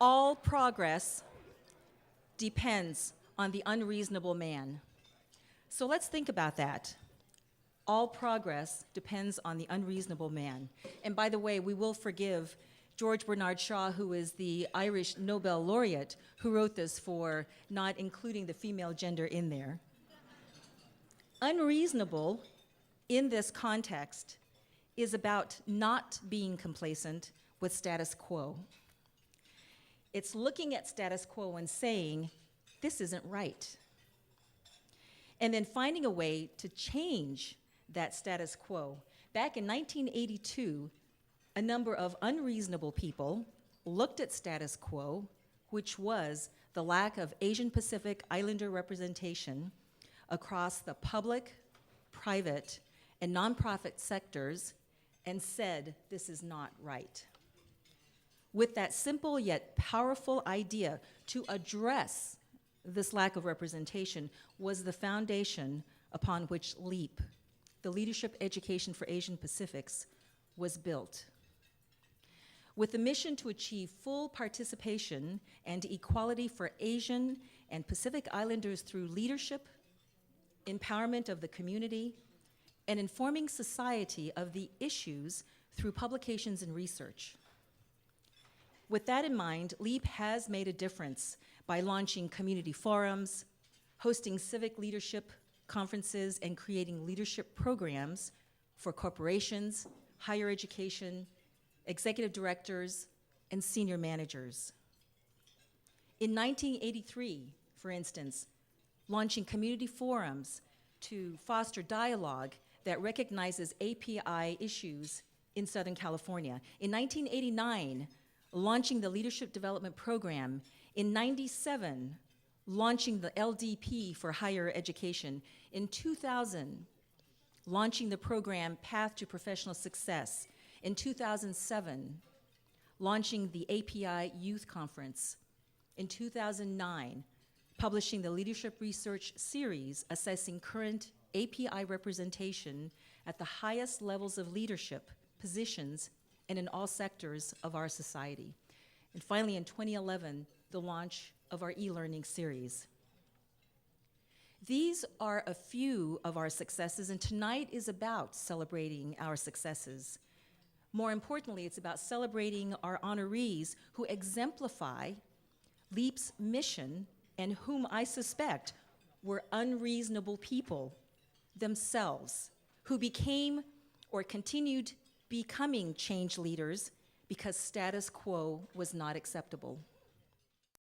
All progress depends on the unreasonable man. So let's think about that. All progress depends on the unreasonable man. And by the way, we will forgive George Bernard Shaw, who is the Irish Nobel laureate, who wrote this for not including the female gender in there. Unreasonable in this context is about not being complacent with status quo. It's looking at status quo and saying, this isn't right. And then finding a way to change that status quo. Back in 1982, a number of unreasonable people looked at status quo, which was the lack of Asian Pacific Islander representation across the public, private, and nonprofit sectors, and said, this is not right. With that simple yet powerful idea to address this lack of representation was the foundation upon which LEAP, the Leadership Education for Asian Pacifics, was built. With the mission to achieve full participation and equality for Asian and Pacific Islanders through leadership, empowerment of the community, and informing society of the issues through publications and research. With that in mind, LEAP has made a difference by launching community forums, hosting civic leadership conferences, and creating leadership programs for corporations, higher education, executive directors, and senior managers. In 1983, for instance, launching community forums to foster dialogue that recognizes API issues in Southern California. In 1989, launching the Leadership Development Program. In 97, launching the LDP for higher education. In 2000, launching the program Path to Professional Success. In 2007, launching the API Youth Conference. In 2009, publishing the Leadership Research Series assessing current API representation at the highest levels of leadership positions and in all sectors of our society. And finally, in 2011, the launch of our e-learning series. These are a few of our successes, and tonight is about celebrating our successes. More importantly, it's about celebrating our honorees who exemplify LEAP's mission and whom I suspect were unreasonable people themselves, who became or continued becoming change leaders because status quo was not acceptable.